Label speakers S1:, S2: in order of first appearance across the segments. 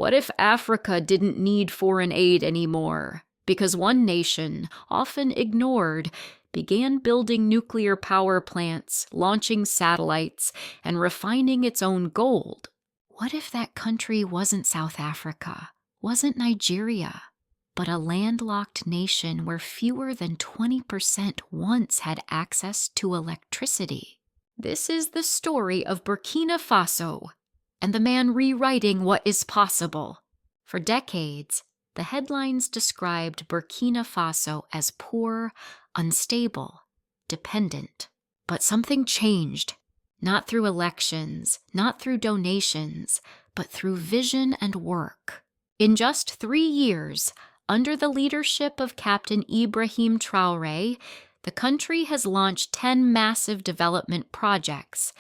S1: What if Africa didn't need foreign aid anymore? Because one nation, often ignored, began building nuclear power plants, launching satellites, and refining its own gold. What if that country wasn't South Africa, wasn't Nigeria, but a landlocked nation where fewer than 20% once had access to electricity? This is the story of Burkina Faso and the man rewriting what is possible. For decades, the headlines described Burkina Faso as poor, unstable, dependent. But something changed, not through elections, not through donations, but through vision and work. In just 3 years, under the leadership of Captain Ibrahim Traoré, the country has launched 10 massive development projects: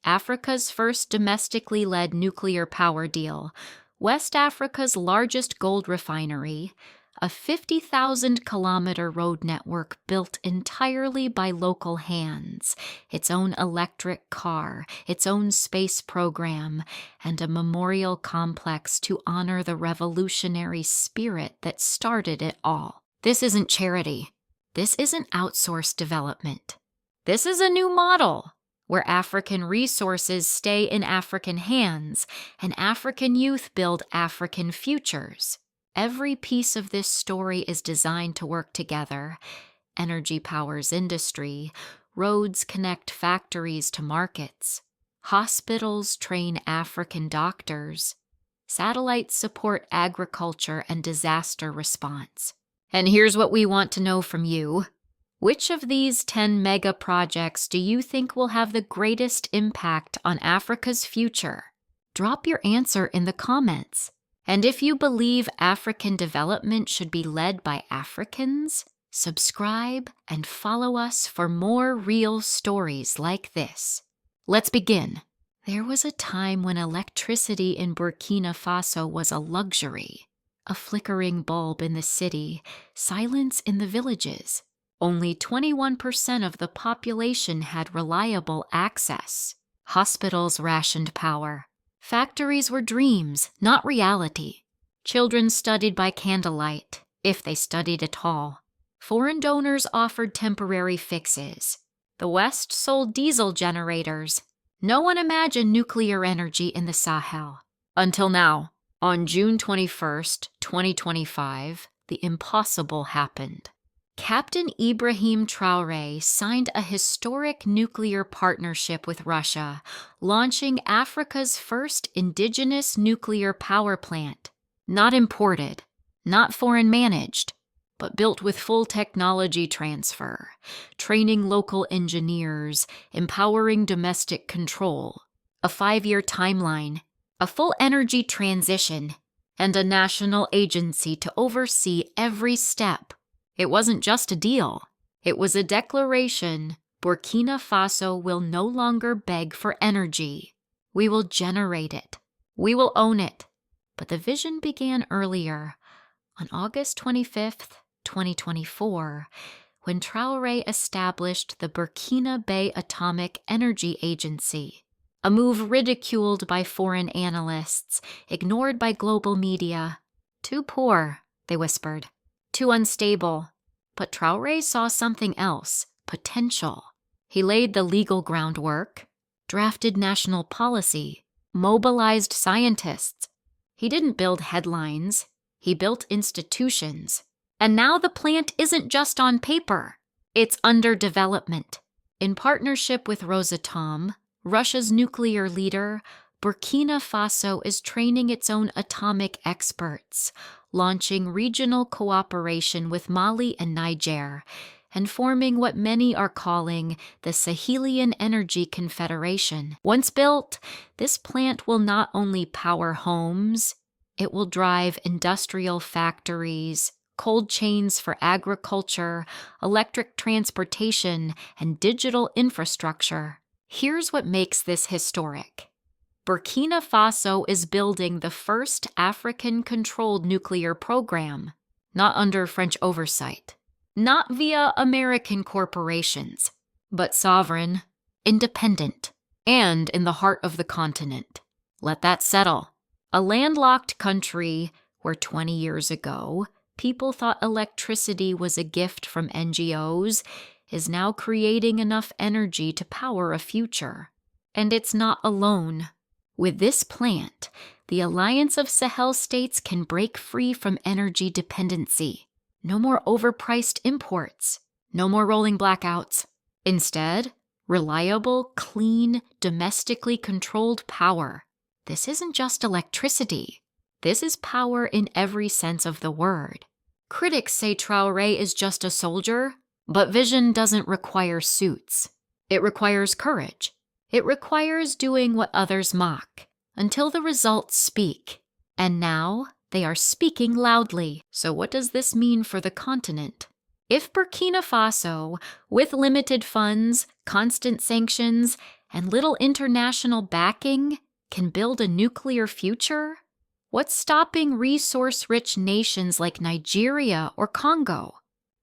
S1: Africa's first domestically led nuclear power deal, West Africa's largest gold refinery, a 50,000-kilometer road network built entirely by local hands, its own electric car, its own space program, and a memorial complex to honor the revolutionary spirit that started it all. This isn't charity. This isn't outsourced development. This is a new model where African resources stay in African hands and African youth build African futures. Every piece of this story is designed to work together. Energy powers industry, roads connect factories to markets, hospitals train African doctors, satellites support agriculture and disaster response. And here's what we want to know from you. Which of these 10 mega projects do you think will have the greatest impact on Africa's future? Drop your answer in the comments. And if you believe African development should be led by Africans, subscribe and follow us for more real stories like this. Let's begin. There was a time when electricity in Burkina Faso was a luxury. A flickering bulb in the city, silence in the villages. Only 21% of the population had reliable access. Hospitals rationed power. Factories were dreams, not reality. Children studied by candlelight, if they studied at all. Foreign donors offered temporary fixes. The West sold diesel generators. No one imagined nuclear energy in the Sahel. Until now. On June 21st, 2025, the impossible happened. Captain Ibrahim Traoré signed a historic nuclear partnership with Russia, launching Africa's first indigenous nuclear power plant. Not imported, not foreign managed, but built with full technology transfer, training local engineers, empowering domestic control, a 5-year timeline, a full energy transition, and a national agency to oversee every step. It wasn't just a deal. It was a declaration: Burkina Faso will no longer beg for energy. We will generate it. We will own it. But the vision began earlier, on August 25th, 2024, when Traoré established the Burkina Bay Atomic Energy Agency, a move ridiculed by foreign analysts, ignored by global media. Too poor, they whispered. Too unstable. But Traoré saw something else: potential. He laid the legal groundwork, drafted national policy, mobilized scientists. He didn't build headlines. He built institutions. And now the plant isn't just on paper. It's under development. In partnership with Rosatom, Russia's nuclear leader, Burkina Faso is training its own atomic experts, launching regional cooperation with Mali and Niger, and forming what many are calling the Sahelian Energy Confederation. Once built, this plant will not only power homes, it will drive industrial factories, cold chains for agriculture, electric transportation, and digital infrastructure. Here's what makes this historic. Burkina Faso is building the first African-controlled nuclear program, not under French oversight, not via American corporations, but sovereign, independent, and in the heart of the continent. Let that settle. A landlocked country where 20 years ago people thought electricity was a gift from NGOs is now creating enough energy to power a future. And it's not alone. With this plant, the Alliance of Sahel states can break free from energy dependency. No more overpriced imports. No more rolling blackouts. Instead, reliable, clean, domestically controlled power. This isn't just electricity. This is power in every sense of the word. Critics say Traoré is just a soldier, but vision doesn't require suits. It requires courage. It requires doing what others mock, until the results speak. And now, they are speaking loudly. So what does this mean for the continent? If Burkina Faso, with limited funds, constant sanctions, and little international backing, can build a nuclear future, what's stopping resource-rich nations like Nigeria or Congo?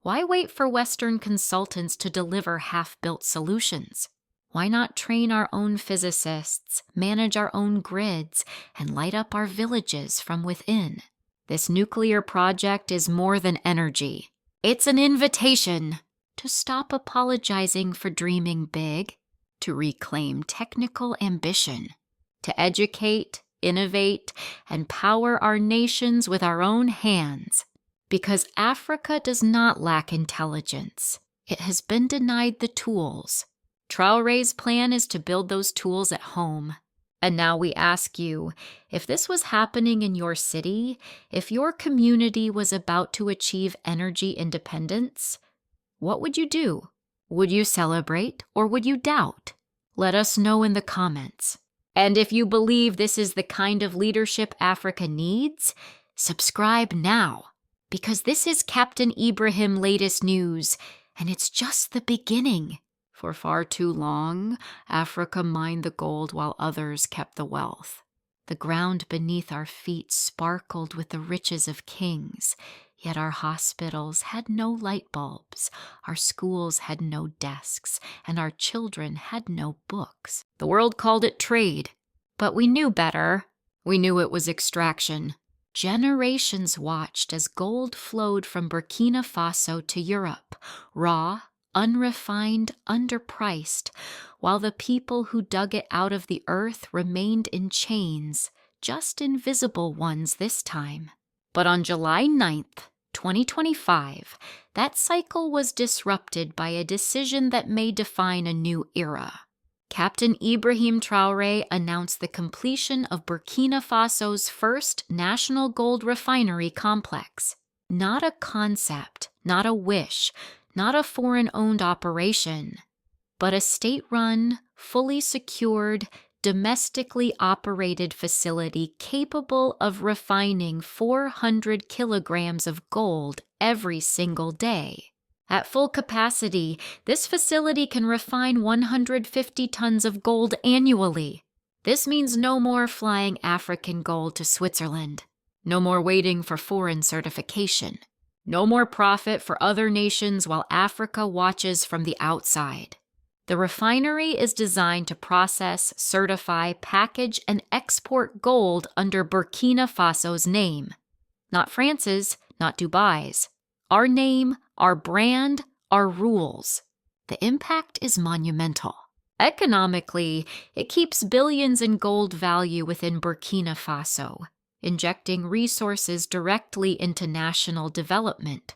S1: Why wait for Western consultants to deliver half-built solutions? Why not train our own physicists, manage our own grids, and light up our villages from within? This nuclear project is more than energy. It's an invitation to stop apologizing for dreaming big, to reclaim technical ambition, to educate, innovate, and power our nations with our own hands. Because Africa does not lack intelligence. It has been denied the tools. Traoré's plan is to build those tools at home. And now we ask you, if this was happening in your city, if your community was about to achieve energy independence, what would you do? Would you celebrate or would you doubt? Let us know in the comments. And if you believe this is the kind of leadership Africa needs, subscribe now, because this is Captain Ibrahim latest news, and it's just the beginning. For far too long, Africa mined the gold while others kept the wealth. The ground beneath our feet sparkled with the riches of kings, yet our hospitals had no light bulbs, our schools had no desks, and our children had no books. The world called it trade, but we knew better. We knew it was extraction. Generations watched as gold flowed from Burkina Faso to Europe, raw, unrefined, underpriced, while the people who dug it out of the earth remained in chains, just invisible ones this time. But on July 9th, 2025, that cycle was disrupted by a decision that may define a new era. Captain Ibrahim Traoré announced the completion of Burkina Faso's first national gold refinery complex. Not a concept, not a wish, not a foreign-owned operation, but a state-run, fully secured, domestically operated facility capable of refining 400 kilograms of gold every single day. At full capacity, this facility can refine 150 tons of gold annually. This means no more flying African gold to Switzerland, no more waiting for foreign certification. No more profit for other nations while Africa watches from the outside. The refinery is designed to process, certify, package, and export gold under Burkina Faso's name. Not France's, not Dubai's. Our name, our brand, our rules. The impact is monumental. Economically, it keeps billions in gold value within Burkina Faso, injecting resources directly into national development.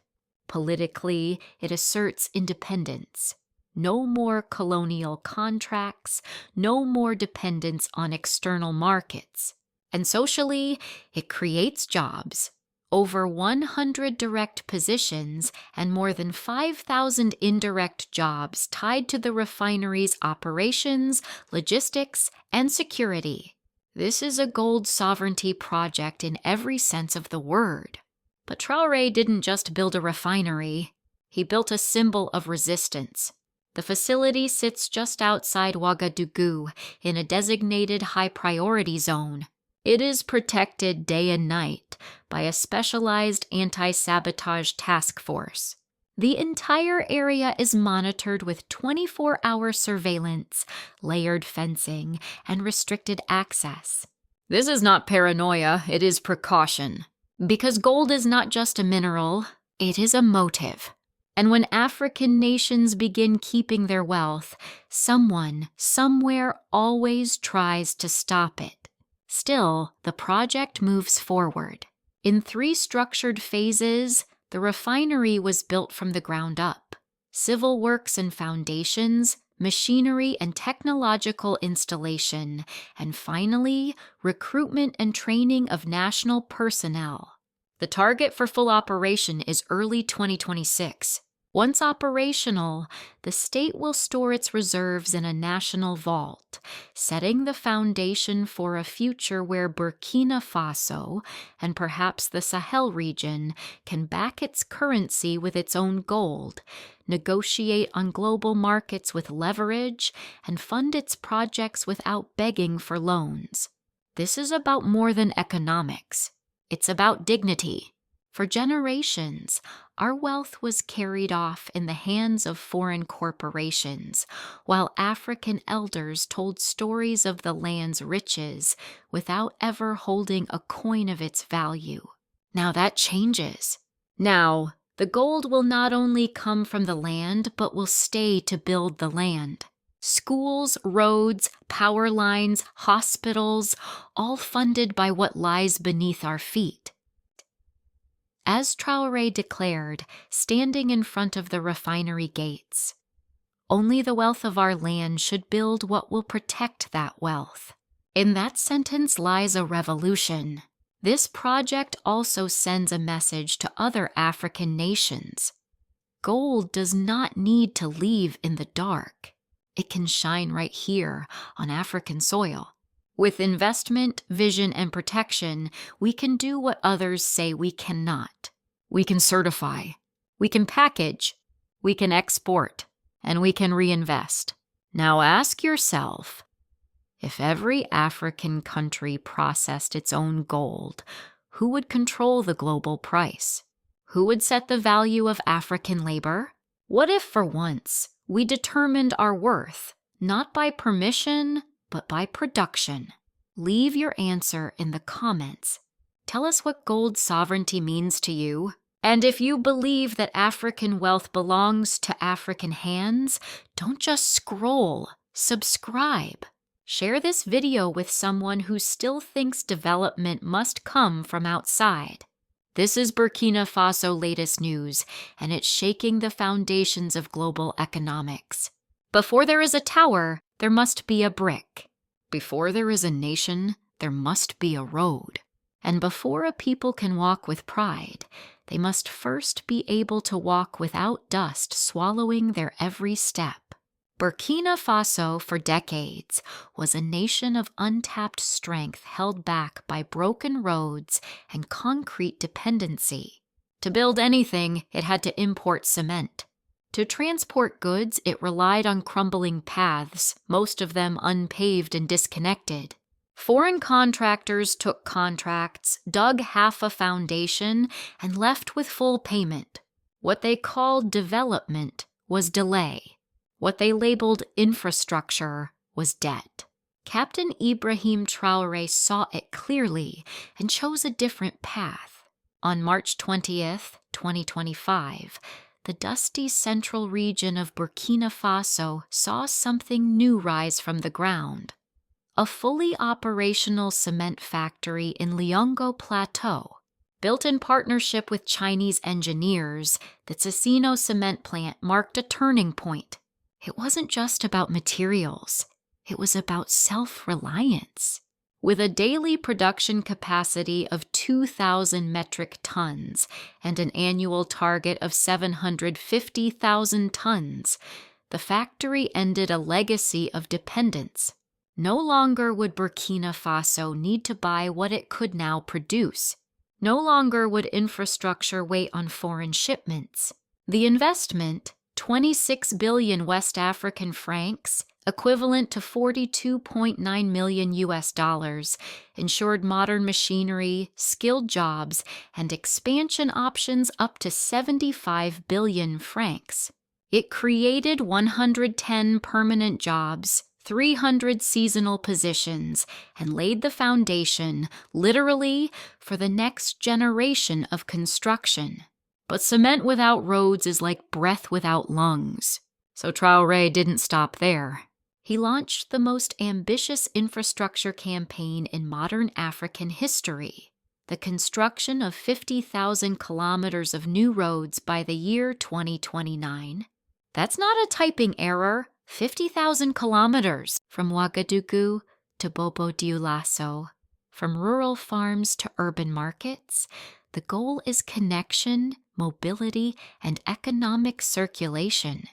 S1: Politically, it asserts independence. No more colonial contracts, no more dependence on external markets. And socially, it creates jobs. Over 100 direct positions and more than 5,000 indirect jobs tied to the refinery's operations, logistics, and security. This is a gold sovereignty project in every sense of the word. But Traoré didn't just build a refinery. He built a symbol of resistance. The facility sits just outside Ouagadougou in a designated high-priority zone. It is protected day and night by a specialized anti-sabotage task force. The entire area is monitored with 24-hour surveillance, layered fencing, and restricted access. This is not paranoia, it is precaution. Because gold is not just a mineral, it is a motive. And when African nations begin keeping their wealth, someone, somewhere always tries to stop it. Still, the project moves forward. In 3 structured phases, the refinery was built from the ground up. Civil works and foundations, machinery and technological installation, and finally, recruitment and training of national personnel. The target for full operation is early 2026. Once operational, the state will store its reserves in a national vault, setting the foundation for a future where Burkina Faso, and perhaps the Sahel region, can back its currency with its own gold, negotiate on global markets with leverage, and fund its projects without begging for loans. This is about more than economics. It's about dignity. For generations, our wealth was carried off in the hands of foreign corporations, while African elders told stories of the land's riches without ever holding a coin of its value. Now that changes. Now, the gold will not only come from the land, but will stay to build the land. Schools, roads, power lines, hospitals, all funded by what lies beneath our feet. As Traoré declared, standing in front of the refinery gates, only the wealth of our land should build what will protect that wealth. In that sentence lies a revolution. This project also sends a message to other African nations. Gold does not need to leave in the dark. It can shine right here on African soil. With investment, vision, and protection, we can do what others say we cannot. We can certify, we can package, we can export, and we can reinvest. Now ask yourself, if every African country processed its own gold, who would control the global price? Who would set the value of African labor? What if, for once, we determined our worth, not by permission, but by production? Leave your answer in the comments. Tell us what gold sovereignty means to you. And if you believe that African wealth belongs to African hands, don't just scroll, subscribe. Share this video with someone who still thinks development must come from outside. This is Burkina Faso latest news, and it's shaking the foundations of global economics. Before there is a tower, there must be a brick. Before there is a nation, there must be a road. And before a people can walk with pride, they must first be able to walk without dust swallowing their every step. Burkina Faso, for decades, was a nation of untapped strength held back by broken roads and concrete dependency. To build anything, it had to import cement. To transport goods, it relied on crumbling paths, most of them unpaved and disconnected. Foreign contractors took contracts, dug half a foundation, and left with full payment. What they called development was delay. What they labeled infrastructure was debt. Captain Ibrahim Traoré saw it clearly and chose a different path. On March 20th, 2025, the dusty central region of Burkina Faso saw something new rise from the ground. A fully operational cement factory in Liongo Plateau. Built in partnership with Chinese engineers, the Ticino cement plant marked a turning point. It wasn't just about materials, it was about self-reliance. With a daily production capacity of 2,000 metric tons and an annual target of 750,000 tons, the factory ended a legacy of dependence. No longer would Burkina Faso need to buy what it could now produce. No longer would infrastructure wait on foreign shipments. The investment, 26 billion West African francs, equivalent to 42.9 million US, ensured modern machinery, skilled jobs, and expansion options up to 75 billion francs. It created 110 permanent jobs, 300 seasonal positions, and laid the foundation, literally, for the next generation of construction. But cement without roads is like breath without lungs. So Traoré didn't stop there. He launched the most ambitious infrastructure campaign in modern African history, the construction of 50,000 kilometers of new roads by the year 2029. That's not a typing error. 50,000 kilometers from Ouagadougou to Bobo-Dioulasso. From rural farms to urban markets, the goal is connection, mobility, and economic circulation.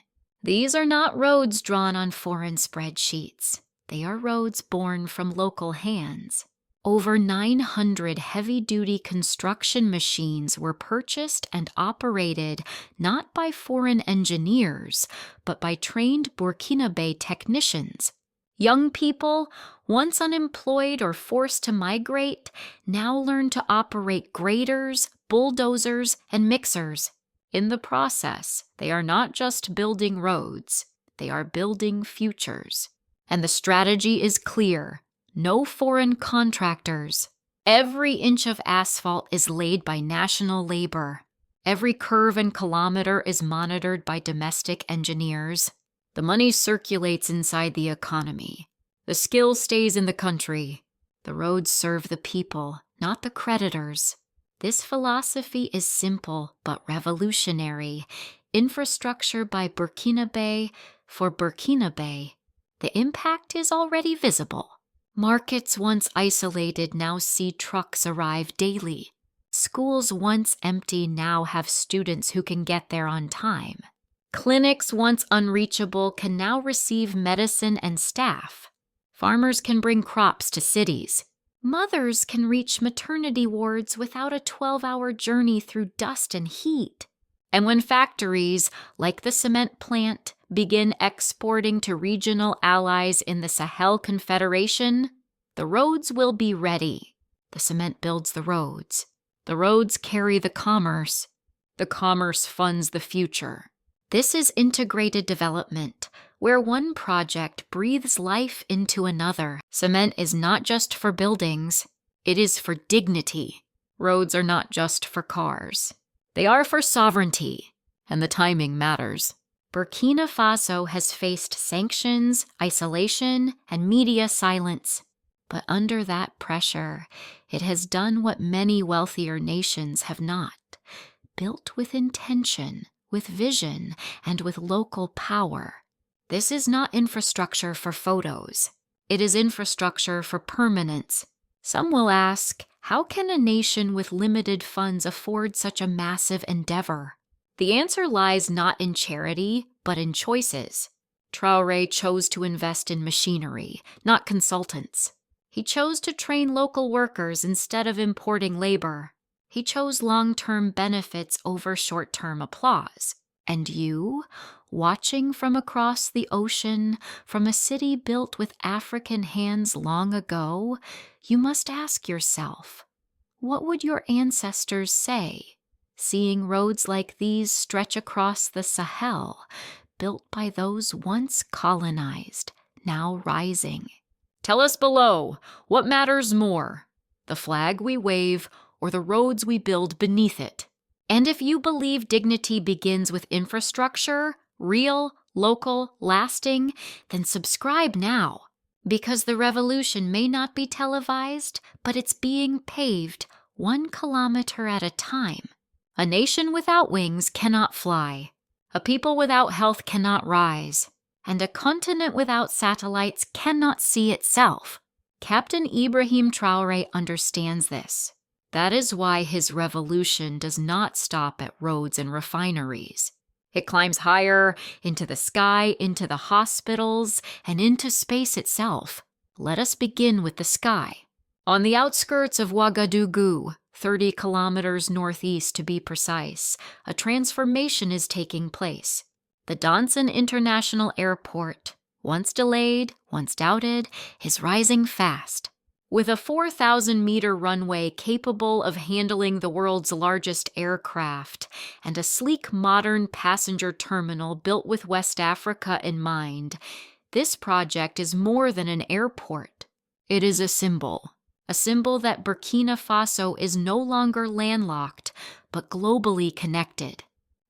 S1: These are not roads drawn on foreign spreadsheets. They are roads born from local hands. Over 900 heavy-duty construction machines were purchased and operated not by foreign engineers, but by trained Burkinabe technicians. Young people, once unemployed or forced to migrate, now learn to operate graders, bulldozers, and mixers. In the process, they are not just building roads, they are building futures. And the strategy is clear. No foreign contractors. Every inch of asphalt is laid by national labor. Every curve and kilometer is monitored by domestic engineers. The money circulates inside the economy. The skill stays in the country. The roads serve the people, not the creditors. This philosophy is simple but revolutionary. Infrastructure by Burkinabe for Burkinabe. The impact is already visible. Markets once isolated now see trucks arrive daily. Schools once empty now have students who can get there on time. Clinics once unreachable can now receive medicine and staff. Farmers can bring crops to cities. Mothers can reach maternity wards without a 12-hour journey through dust and heat. And when factories, like the cement plant, begin exporting to regional allies in the Sahel Confederation, the roads will be ready. The cement builds the roads. The roads carry the commerce. The commerce funds the future. This is integrated development, where one project breathes life into another. Cement is not just for buildings, it is for dignity. Roads are not just for cars. They are for sovereignty, and the timing matters. Burkina Faso has faced sanctions, isolation, and media silence. But under that pressure, it has done what many wealthier nations have not. Built with intention, with vision, and with local power. This is not infrastructure for photos. It is infrastructure for permanence. Some will ask, how can a nation with limited funds afford such a massive endeavor? The answer lies not in charity, but in choices. Traoré chose to invest in machinery, not consultants. He chose to train local workers instead of importing labor. He chose long-term benefits over short-term applause. And you, watching from across the ocean, from a city built with African hands long ago, you must ask yourself, what would your ancestors say, seeing roads like these stretch across the Sahel, built by those once colonized, now rising? Tell us below, what matters more, the flag we wave or the roads we build beneath it? And if you believe dignity begins with infrastructure, real, local, lasting, then subscribe now, because the revolution may not be televised, but it's being paved 1 kilometer at a time. A nation without wings cannot fly. A people without health cannot rise. And a continent without satellites cannot see itself. Captain Ibrahim Traoré understands this. That is why his revolution does not stop at roads and refineries. It climbs higher, into the sky, into the hospitals, and into space itself. Let us begin with the sky. On the outskirts of Ouagadougou, 30 kilometers northeast to be precise, a transformation is taking place. The Danson International Airport, once delayed, once doubted, is rising fast. With a 4,000-meter runway capable of handling the world's largest aircraft and a sleek modern passenger terminal built with West Africa in mind, This project is more than an airport. It is a symbol that Burkina Faso is no longer landlocked, but globally connected.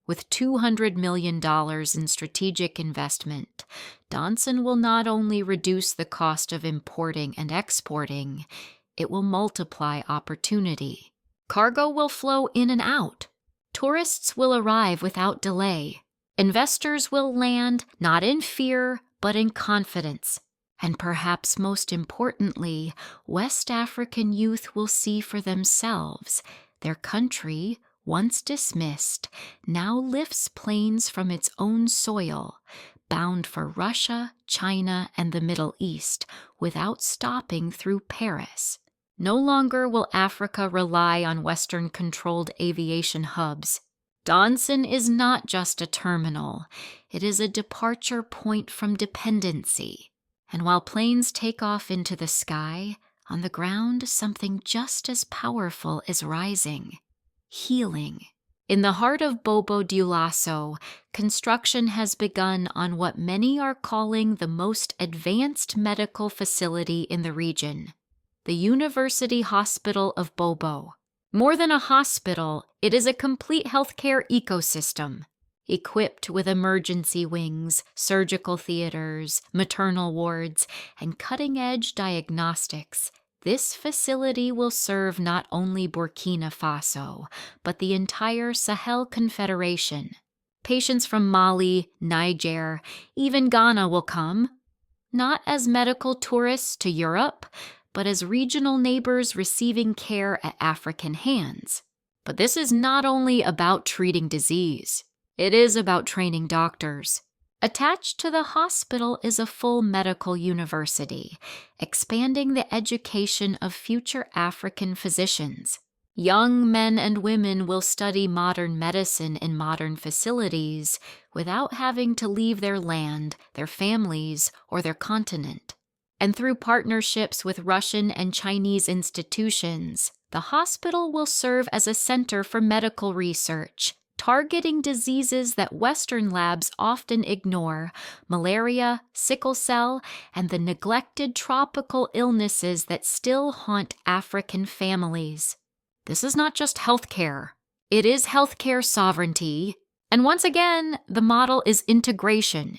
S1: With $200 million in strategic investment, Donson will not only reduce the cost of importing and exporting, it will multiply opportunity. Cargo will flow in and out. Tourists will arrive without delay. Investors will land not in fear, but in confidence. And perhaps most importantly, West African youth will see for themselves their country, once dismissed, now lifts planes from its own soil, bound for Russia, China, and the Middle East, without stopping through Paris. No longer will Africa rely on Western-controlled aviation hubs. Donson is not just a terminal, it is a departure point from dependency. And while planes take off into the sky, on the ground something just as powerful is rising. Healing. In the heart of Bobo Dioulasso, construction has begun on what many are calling the most advanced medical facility in the region, the University Hospital of Bobo. More than a hospital, it is a complete healthcare ecosystem, equipped with emergency wings, surgical theaters, maternal wards, and cutting-edge diagnostics. This facility will serve not only Burkina Faso, but the entire Sahel Confederation. Patients from Mali, Niger, even Ghana will come, not as medical tourists to Europe, but as regional neighbors receiving care at African hands. But this is not only about treating disease. It is about training doctors. Attached to the hospital is a full medical university, expanding the education of future African physicians. Young men and women will study modern medicine in modern facilities without having to leave their land, their families, or their continent. And through partnerships with Russian and Chinese institutions, the hospital will serve as a center for medical research, targeting diseases that Western labs often ignore: malaria, sickle cell, and the neglected tropical illnesses that still haunt African families. This is not just healthcare. It is healthcare sovereignty. And once again, the model is integration.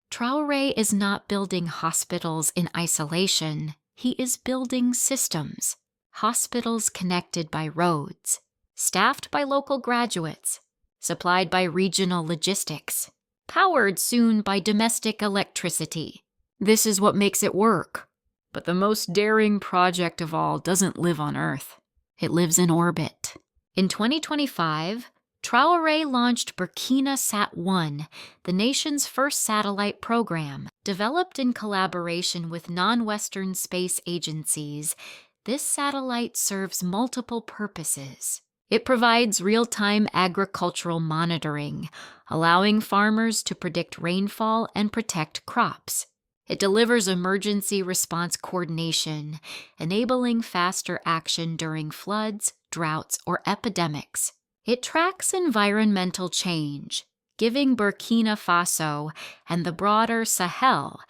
S1: Traoré is not building hospitals in isolation. He is building systems. Hospitals connected by roads, staffed by local graduates, supplied by regional logistics, powered soon by domestic electricity. This is what makes it work. But the most daring project of all doesn't live on Earth. It lives in orbit. In 2025, Traoré launched Burkina Sat-1, the nation's first satellite program. Developed in collaboration with non-Western space agencies, this satellite serves multiple purposes. It provides real-time agricultural monitoring, allowing farmers to predict rainfall and protect crops. It delivers emergency response coordination, enabling faster action during floods, droughts, or epidemics. It tracks environmental change, giving Burkina Faso and the broader Sahel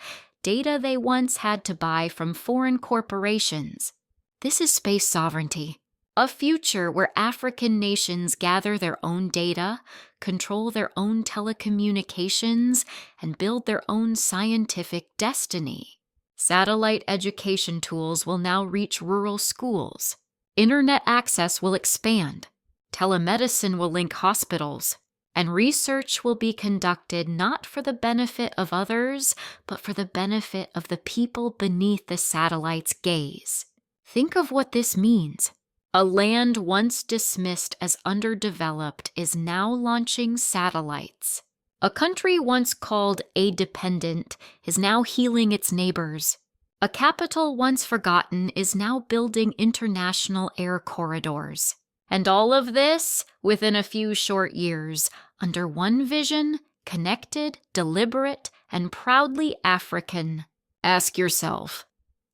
S1: data they once had to buy from foreign corporations. This is space sovereignty. A future where African nations gather their own data, control their own telecommunications, and build their own scientific destiny. Satellite education tools will now reach rural schools. Internet access will expand. Telemedicine will link hospitals. And research will be conducted not for the benefit of others, but for the benefit of the people beneath the satellite's gaze. Think of what this means. A land once dismissed as underdeveloped is now launching satellites. A country once called aid-dependent is now healing its neighbors. A capital once forgotten is now building international air corridors. And all of this within a few short years, under one vision, connected, deliberate, and proudly African. Ask yourself,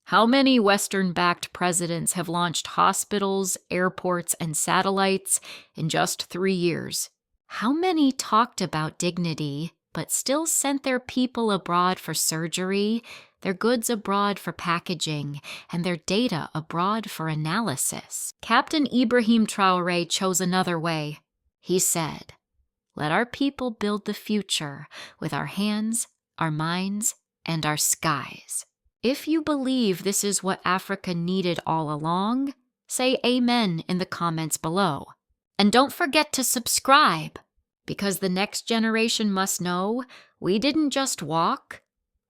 S1: how many Western-backed presidents have launched hospitals, airports, and satellites in just 3 years? How many talked about dignity but still sent their people abroad for surgery, their goods abroad for packaging, and their data abroad for analysis. Captain Ibrahim Traoré chose another way. He said, "Let our people build the future with our hands, our minds, and our skies." If you believe this is what Africa needed all along, say amen in the comments below. And don't forget to subscribe, because the next generation must know we didn't just walk,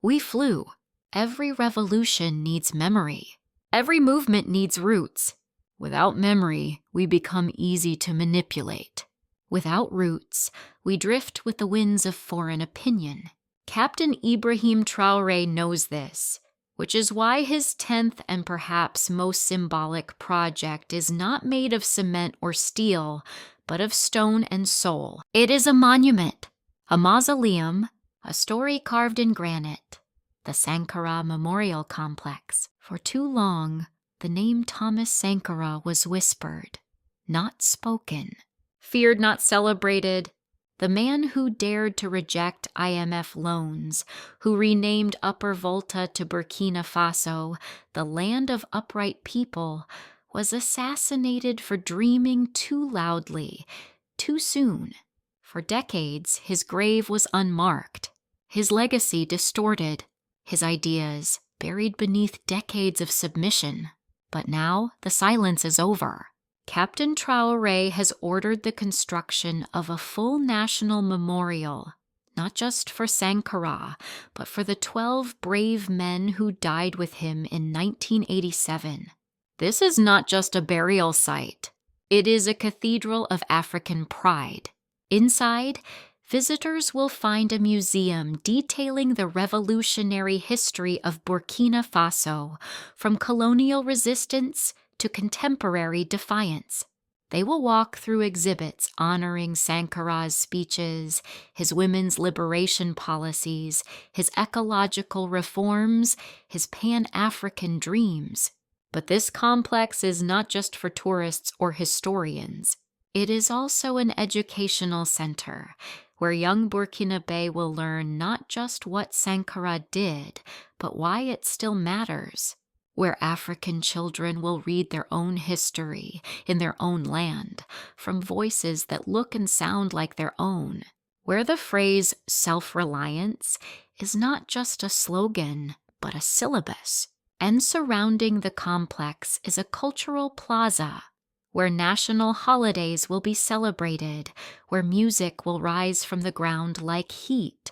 S1: we flew. Every revolution needs memory. Every movement needs roots. Without memory, we become easy to manipulate. Without roots, we drift with the winds of foreign opinion. Captain Ibrahim Traoré knows this, which is why his 10th and perhaps most symbolic project is not made of cement or steel, but of stone and soul. It is a monument, a mausoleum, a story carved in granite, the Sankara Memorial Complex. For too long, the name Thomas Sankara was whispered, not spoken. Feared, not celebrated. The man who dared to reject IMF loans, who renamed Upper Volta to Burkina Faso, the land of upright people, was assassinated for dreaming too loudly, too soon. For decades, his grave was unmarked, his legacy distorted, his ideas buried beneath decades of submission. But now the silence is over. Captain Traoré has ordered the construction of a full national memorial, not just for Sankara, but for the 12 brave men who died with him in 1987. This is not just a burial site. It is a cathedral of African pride. Inside, visitors will find a museum detailing the revolutionary history of Burkina Faso, from colonial resistance to contemporary defiance. They will walk through exhibits honoring Sankara's speeches, his women's liberation policies, his ecological reforms, his Pan-African dreams. But this complex is not just for tourists or historians. It is also an educational center, where young Burkinabe will learn not just what Sankara did, but why it still matters. Where African children will read their own history in their own land, from voices that look and sound like their own. Where the phrase self-reliance is not just a slogan, but a syllabus. And surrounding the complex is a cultural plaza, where national holidays will be celebrated, where music will rise from the ground like heat,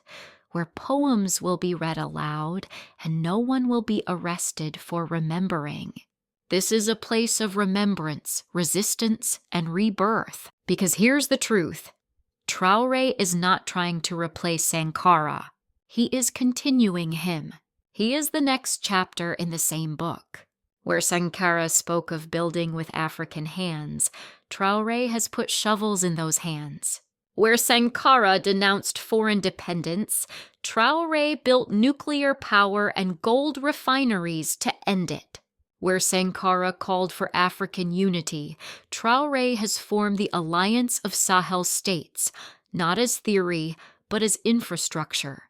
S1: where poems will be read aloud and no one will be arrested for remembering. This is a place of remembrance, resistance, and rebirth. Because here's the truth. Traoré is not trying to replace Sankara. He is continuing him. He is the next chapter in the same book. Where Sankara spoke of building with African hands, Traoré has put shovels in those hands. Where Sankara denounced foreign dependence, Traoré built nuclear power and gold refineries to end it. Where Sankara called for African unity, Traoré has formed the Alliance of Sahel States, not as theory, but as infrastructure.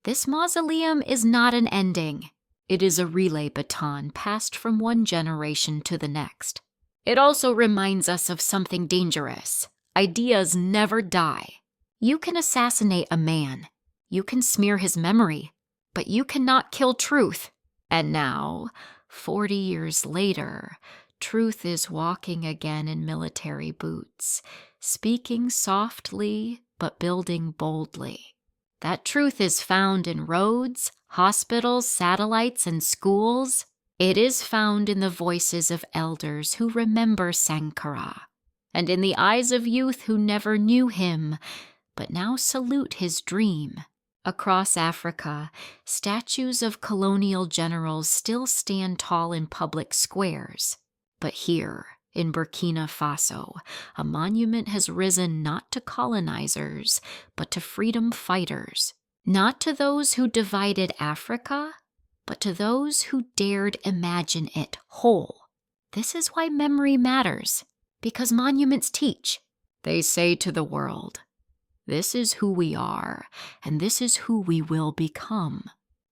S1: This mausoleum is not an ending. It is a relay baton passed from one generation to the next. It also reminds us of something dangerous. Ideas never die. You can assassinate a man. You can smear his memory, but you cannot kill truth. And now, 40 years later, truth is walking again in military boots, speaking softly but building boldly. That truth is found in roads, hospitals, satellites, and schools. It is found in the voices of elders who remember Sankara, and in the eyes of youth who never knew him, but now salute his dream. Across Africa, statues of colonial generals still stand tall in public squares. But here, in Burkina Faso, a monument has risen not to colonizers, but to freedom fighters. Not to those who divided Africa, but to those who dared imagine it whole. This is why memory matters. Because monuments teach. They say to the world, This is who we are, and this is who we will become.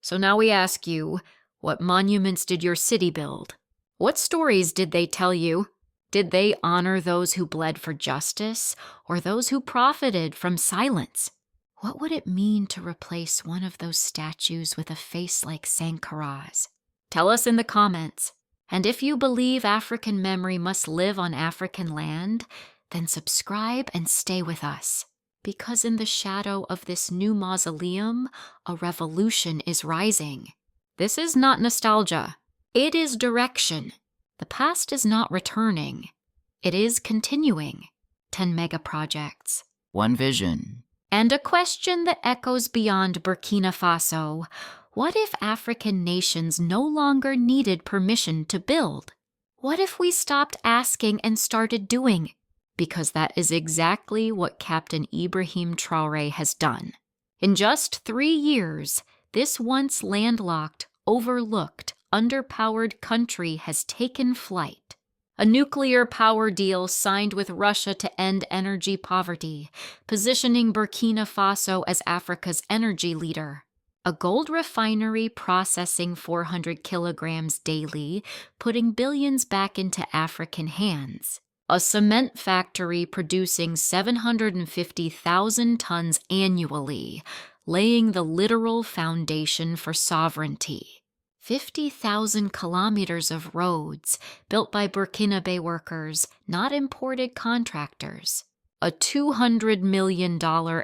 S1: So now we ask you, what monuments did your city build? What stories did they tell you? Did they honor those who bled for justice, or those who profited from silence? What would it mean to replace one of those statues with a face like Sankarah's? Tell us in the comments. And if you believe African memory must live on African land, then subscribe and stay with us. Because in the shadow of this new mausoleum, a revolution is rising. This is not nostalgia. It is direction. The past is not returning. It is continuing. 10 mega projects. One vision. And a question that echoes beyond Burkina Faso. What if African nations no longer needed permission to build? What if we stopped asking and started doing? Because that is exactly what Captain Ibrahim Traoré has done. In just 3 years, this once landlocked, overlooked, underpowered country has taken flight. A nuclear power deal signed with Russia to end energy poverty, positioning Burkina Faso as Africa's energy leader. A gold refinery processing 400 kilograms daily, putting billions back into African hands. A cement factory producing 750,000 tons annually, laying the literal foundation for sovereignty. 50,000 kilometers of roads built by Burkinabe workers, not imported contractors. A $200 million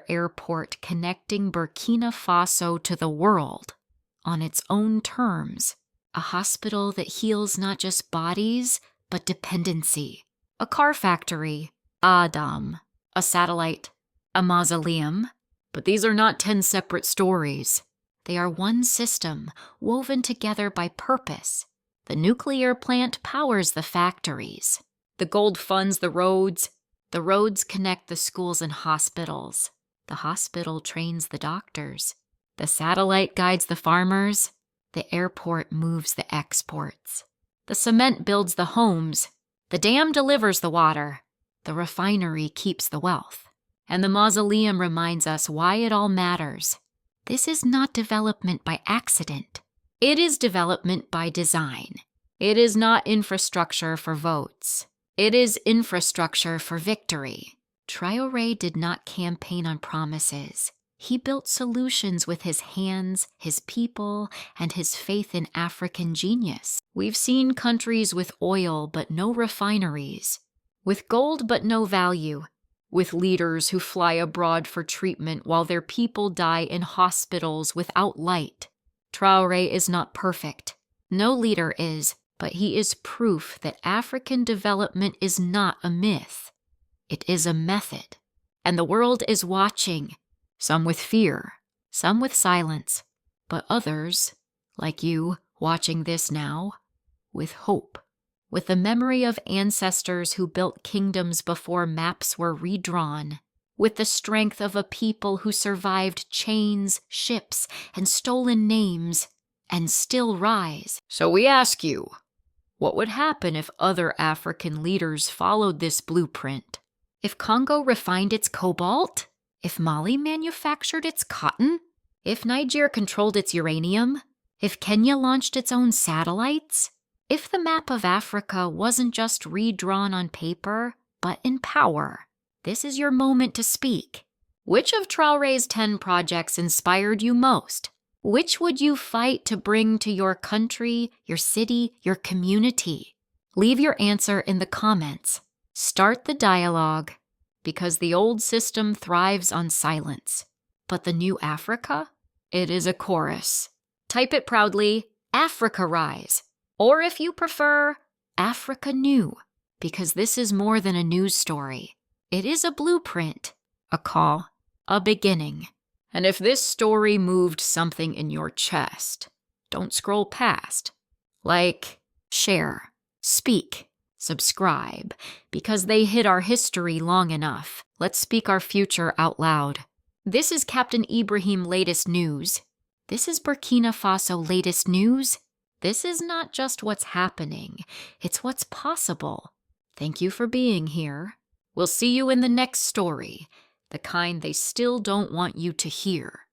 S1: airport connecting Burkina Faso to the world on its own terms. A hospital that heals not just bodies, but dependency. A car factory, Adam, a satellite, a mausoleum. But these are not 10 separate stories. They are one system, woven together by purpose. The nuclear plant powers the factories. The gold funds the roads. The roads connect the schools and hospitals. The hospital trains the doctors. The satellite guides the farmers. The airport moves the exports. The cement builds the homes. The dam delivers the water. The refinery keeps the wealth. And the mausoleum reminds us why it all matters. This is not development by accident. It is development by design. It is not infrastructure for votes. It is infrastructure for victory. Traoré did not campaign on promises. He built solutions with his hands, his people, and his faith in African genius. We've seen countries with oil but no refineries, with gold but no value, with leaders who fly abroad for treatment while their people die in hospitals without light. Traoré is not perfect. No leader is, but he is proof that African development is not a myth. It is a method. And the world is watching. Some with fear, some with silence, but others, like you, watching this now, with hope, with the memory of ancestors who built kingdoms before maps were redrawn, with the strength of a people who survived chains, ships, and stolen names, and still rise. So we ask you, what would happen if other African leaders followed this blueprint? If Congo refined its cobalt? If Mali manufactured its cotton? If Niger controlled its uranium? If Kenya launched its own satellites? If the map of Africa wasn't just redrawn on paper, but in power? This is your moment to speak. Which of Traoré's 10 projects inspired you most? Which would you fight to bring to your country, your city, your community? Leave your answer in the comments. Start the dialogue. Because the old system thrives on silence. But the new Africa? It is a chorus. Type it proudly, Africa Rise. Or if you prefer, Africa New. Because this is more than a news story. It is a blueprint, a call, a beginning. And if this story moved something in your chest, don't scroll past. Like, share, speak. Subscribe, because they hid our history long enough. Let's speak our future out loud. This is Captain Ibrahim latest news. This is Burkina Faso latest news. This is not just what's happening, it's what's possible. Thank you for being here. We'll see you in the next story. the kind they still don't want you to hear.